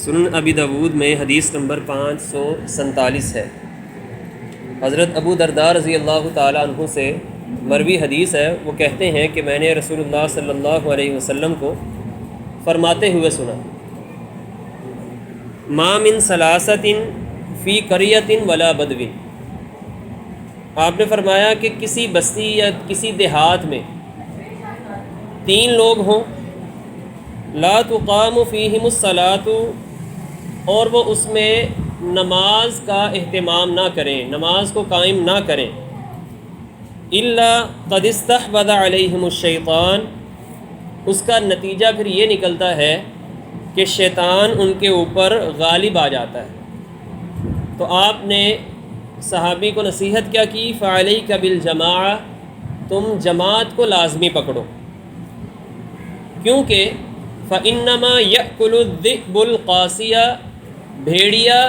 سنن ابی داود میں حدیث نمبر 547 ہے۔ حضرت ابو درداء رضی اللہ تعالیٰ عنہ سے مروی حدیث ہے، وہ کہتے ہیں کہ میں نے رسول اللہ صلی اللہ علیہ وسلم کو فرماتے ہوئے سنا، ما من ثلاثۃ فی قریۃ ولا بدو۔ آپ نے فرمایا کہ کسی بستی یا کسی دیہات میں 3 لوگ ہوں، لا تقام فیہم الصلاۃ، اور وہ اس میں نماز کا اہتمام نہ کریں، نماز کو قائم نہ کریں، الا قد استحوذ علیہم الشیطان، اس کا نتیجہ پھر یہ نکلتا ہے کہ شیطان ان کے اوپر غالب آ جاتا ہے۔ تو آپ نے صحابی کو نصیحت کیا کی، فعلیک بالجماعہ، تم جماعت کو لازمی پکڑو، کیونکہ فإنما یأکل الذئب القاسیہ، بھیڑیا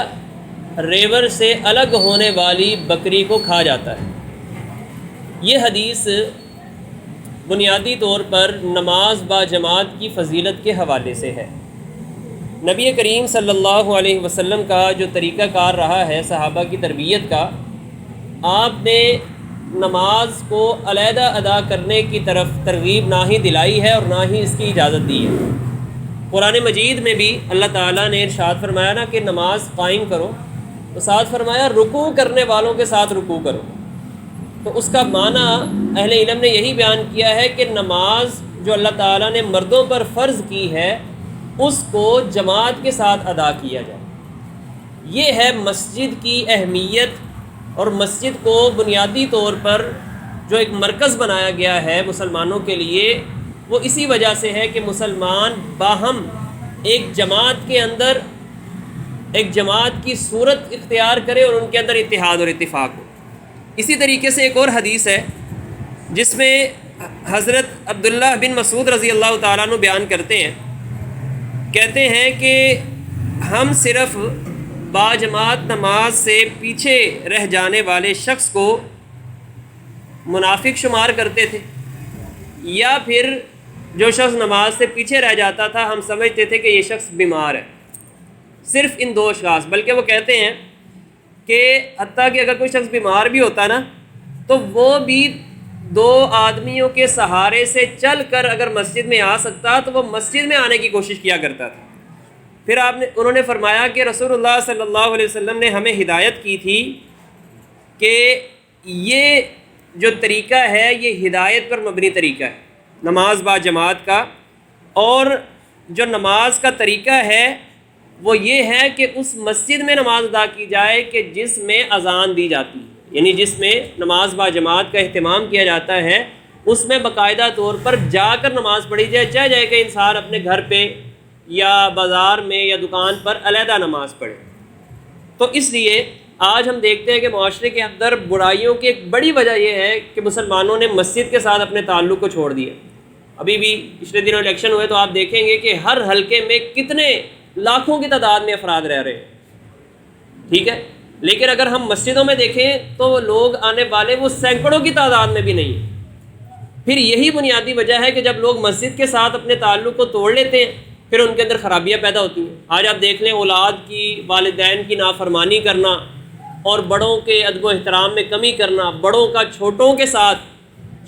ریور سے الگ ہونے والی بکری کو کھا جاتا ہے۔ یہ حدیث بنیادی طور پر نماز با جماعت کی فضیلت کے حوالے سے ہے۔ نبی کریم صلی اللہ علیہ وسلم کا جو طریقہ کار رہا ہے صحابہ کی تربیت کا، آپ نے نماز کو علیحدہ ادا کرنے کی طرف ترغیب نہ ہی دلائی ہے اور نہ ہی اس کی اجازت دی ہے۔ قرآن مجید میں بھی اللہ تعالیٰ نے ارشاد فرمایا نا کہ نماز قائم کرو، تو ساتھ فرمایا رکوع کرنے والوں کے ساتھ رکوع کرو۔ تو اس کا معنی اہل علم نے یہی بیان کیا ہے کہ نماز جو اللہ تعالیٰ نے مردوں پر فرض کی ہے، اس کو جماعت کے ساتھ ادا کیا جائے۔ یہ ہے مسجد کی اہمیت، اور مسجد کو بنیادی طور پر جو ایک مرکز بنایا گیا ہے مسلمانوں کے لیے، وہ اسی وجہ سے ہے کہ مسلمان باہم ایک جماعت کے اندر ایک جماعت کی صورت اختیار کرے اور ان کے اندر اتحاد اور اتفاق ہو۔ اسی طریقے سے ایک اور حدیث ہے جس میں حضرت عبداللہ بن مسعود رضی اللہ تعالیٰ عنہ بیان کرتے ہیں، کہتے ہیں کہ ہم صرف باجماعت نماز سے پیچھے رہ جانے والے شخص کو منافق شمار کرتے تھے، یا پھر جو شخص نماز سے پیچھے رہ جاتا تھا ہم سمجھتے تھے کہ یہ شخص بیمار ہے۔ صرف ان 2 اشخاص، بلکہ وہ کہتے ہیں کہ حتیٰ کہ اگر کوئی شخص بیمار بھی ہوتا نا، تو وہ بھی 2 آدمیوں کے سہارے سے چل کر اگر مسجد میں آ سکتا تو وہ مسجد میں آنے کی کوشش کیا کرتا تھا۔ پھر انہوں نے فرمایا کہ رسول اللہ صلی اللہ علیہ وسلم نے ہمیں ہدایت کی تھی کہ یہ جو طریقہ ہے یہ ہدایت پر مبنی طریقہ ہے نماز با جماعت کا، اور جو نماز کا طریقہ ہے وہ یہ ہے کہ اس مسجد میں نماز ادا کی جائے کہ جس میں اذان دی جاتی ہے، یعنی جس میں نماز با جماعت کا اہتمام کیا جاتا ہے، اس میں باقاعدہ طور پر جا کر نماز پڑھی جائے کہ انسان اپنے گھر پہ یا بازار میں یا دکان پر علیحدہ نماز پڑھے۔ تو اس لیے آج ہم دیکھتے ہیں کہ معاشرے کے اندر برائیوں کی ایک بڑی وجہ یہ ہے کہ مسلمانوں نے مسجد کے ساتھ اپنے تعلق کو چھوڑ دیا۔ ابھی بھی پچھلے دنوں الیکشن ہوئے تو آپ دیکھیں گے کہ ہر حلقے میں کتنے لاکھوں کی تعداد میں افراد رہ رہے ہیں، ٹھیک ہے، لیکن اگر ہم مسجدوں میں دیکھیں تو وہ لوگ آنے والے وہ سینکڑوں کی تعداد میں بھی نہیں ہیں۔ پھر یہی بنیادی وجہ ہے کہ جب لوگ مسجد کے ساتھ اپنے تعلق کو توڑ لیتے ہیں پھر ان کے اندر خرابیاں پیدا ہوتی ہیں۔ آج آپ دیکھ لیں اولاد کی والدین کی نافرمانی کرنا، اور بڑوں کے ادب و احترام میں کمی کرنا، بڑوں کا چھوٹوں کے ساتھ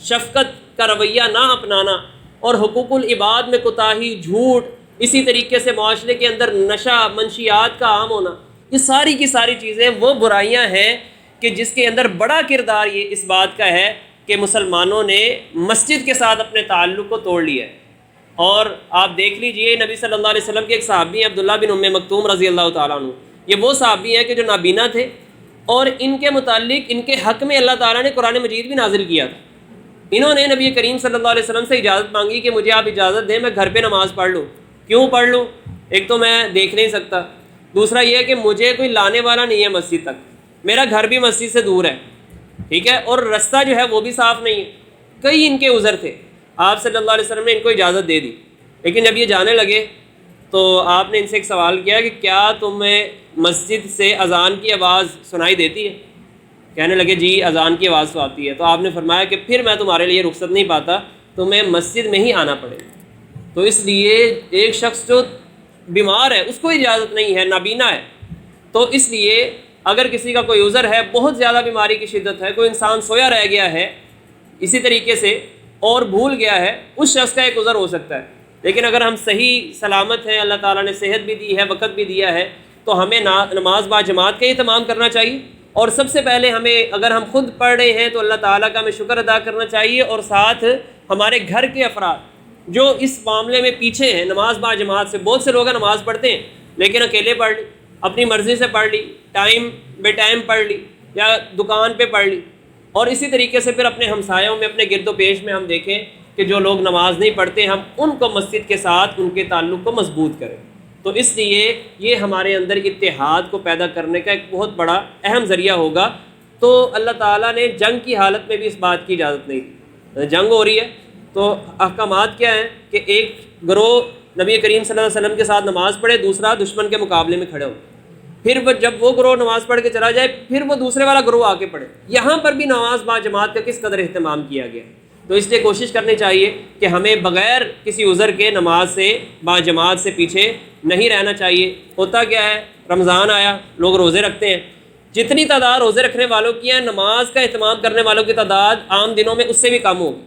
شفقت کا رویہ نہ اپنانا، اور حقوق العباد میں کوتاہی، جھوٹ، اسی طریقے سے معاشرے کے اندر نشہ منشیات کا عام ہونا، یہ ساری کی ساری چیزیں وہ برائیاں ہیں کہ جس کے اندر بڑا کردار یہ اس بات کا ہے کہ مسلمانوں نے مسجد کے ساتھ اپنے تعلق کو توڑ لیا ہے۔ اور آپ دیکھ لیجئے نبی صلی اللہ علیہ وسلم کے ایک صحابی ہیں عبداللہ بن ام مکتوم رضی اللہ تعالیٰ عنہ، یہ وہ صحابی ہیں کہ جو نابینا تھے، اور ان کے متعلق ان کے حق میں اللہ تعالیٰ نے قرآن مجید بھی نازل کیا تھا۔ انہوں نے نبی کریم صلی اللہ علیہ وسلم سے اجازت مانگی کہ مجھے آپ اجازت دیں میں گھر پہ نماز پڑھ لوں۔ کیوں پڑھ لوں؟ ایک تو میں دیکھ نہیں سکتا، دوسرا یہ ہے کہ مجھے کوئی لانے والا نہیں ہے مسجد تک، میرا گھر بھی مسجد سے دور ہے، ٹھیک ہے، اور رستہ جو ہے وہ بھی صاف نہیں ہے۔ کئی ان کے عذر تھے، آپ صلی اللہ علیہ وسلم نے ان کو اجازت دے دی، لیکن جب یہ جانے لگے تو آپ نے ان سے ایک سوال کیا کہ کیا تمہیں مسجد سے اذان کی آواز سنائی دیتی ہے؟ کہنے لگے جی اذان کی آواز تو آتی ہے۔ تو آپ نے فرمایا کہ پھر میں تمہارے لیے رخصت نہیں پاتا، تمہیں مسجد میں ہی آنا پڑے گا۔ تو اس لیے ایک شخص جو بیمار ہے اس کو اجازت نہیں ہے، نابینا ہے، تو اس لیے اگر کسی کا کوئی عذر ہے، بہت زیادہ بیماری کی شدت ہے، کوئی انسان سویا رہ گیا ہے اسی طریقے سے اور بھول گیا ہے، اس شخص کا ایک عذر ہو سکتا ہے۔ لیکن اگر ہم صحیح سلامت ہیں، اللہ تعالیٰ نے صحت بھی دی ہے، وقت بھی دیا ہے، تو ہمیں نماز با جماعت کا اہتمام کرنا چاہیے، اور سب سے پہلے ہمیں، اگر ہم خود پڑھ رہے ہیں تو اللہ تعالیٰ کا ہمیں شکر ادا کرنا چاہیے، اور ساتھ ہمارے گھر کے افراد جو اس معاملے میں پیچھے ہیں نماز با جماعت سے، بہت سے لوگ نماز پڑھتے ہیں لیکن اکیلے پڑھ لی، اپنی مرضی سے پڑھ لی، ٹائم بے ٹائم پڑھ لی، یا دکان پہ پڑھ لی، اور اسی طریقے سے پھر اپنے ہمسایوں میں، اپنے گرد و پیش میں ہم دیکھیں کہ جو لوگ نماز نہیں پڑھتے، ہم ان کو مسجد کے ساتھ ان کے تعلق کو مضبوط کریں۔ تو اس لیے یہ ہمارے اندر اتحاد کو پیدا کرنے کا ایک بہت بڑا اہم ذریعہ ہوگا۔ تو اللہ تعالیٰ نے جنگ کی حالت میں بھی اس بات کی اجازت نہیں دی، جنگ ہو رہی ہے تو احکامات کیا ہیں کہ ایک گروہ نبی کریم صلی اللہ علیہ وسلم کے ساتھ نماز پڑھے، دوسرا دشمن کے مقابلے میں کھڑے ہو، پھر جب وہ گروہ نماز پڑھ کے چلا جائے پھر وہ دوسرے والا گروہ آ کے پڑھے۔ یہاں پر بھی نماز با جماعت کا کس قدر اہتمام کیا گیا، تو اس لیے کوشش کرنی چاہیے کہ ہمیں بغیر کسی عذر کے نماز سے با جماعت سے پیچھے نہیں رہنا چاہیے۔ ہوتا کیا ہے، رمضان آیا، لوگ روزے رکھتے ہیں، جتنی تعداد روزے رکھنے والوں کی ہے، نماز کا اہتمام کرنے والوں کی تعداد عام دنوں میں اس سے بھی کم ہوگی۔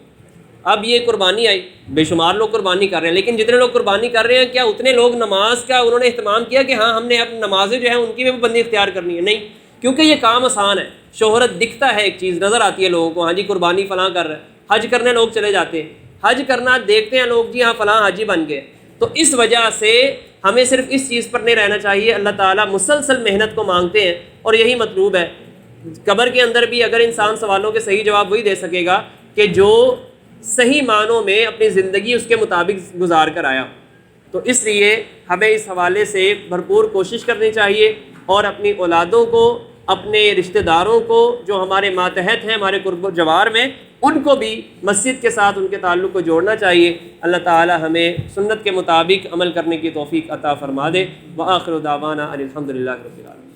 اب یہ قربانی آئی، بے شمار لوگ قربانی کر رہے ہیں، لیکن جتنے لوگ قربانی کر رہے ہیں کیا اتنے لوگ نماز کا انہوں نے اہتمام کیا کہ ہاں ہم نے اب نمازیں جو ہیں ان کی بھی پابندی اختیار کرنی ہے؟ نہیں، کیونکہ یہ کام آسان ہے، شہرت دکھتا ہے، ایک چیز نظر آتی ہے لوگوں کو، ہاں جی قربانی فلاں کر رہا ہے، حج کرنے لوگ چلے جاتے ہیں، حج کرنا دیکھتے ہیں لوگ، جی ہاں فلاں حاجی بن گئے۔ تو اس وجہ سے ہمیں صرف اس چیز پر نہیں رہنا چاہیے، اللہ تعالیٰ مسلسل محنت کو مانگتے ہیں اور یہی مطلوب ہے۔ قبر کے اندر بھی اگر انسان سوالوں کے صحیح جواب وہی دے سکے گا کہ جو صحیح معنوں میں اپنی زندگی اس کے مطابق گزار کر آیا۔ تو اس لیے ہمیں اس حوالے سے بھرپور کوشش کرنی چاہیے، اور اپنی اولادوں کو، اپنے رشتہ داروں کو جو ہمارے ماتحت ہیں، ہمارے قرب و جوار میں، ان کو بھی مسجد کے ساتھ ان کے تعلق کو جوڑنا چاہیے۔ اللہ تعالی ہمیں سنت کے مطابق عمل کرنے کی توفیق عطا فرما دے۔ وآخر دعوانا ان الحمد للہ رب العالمین۔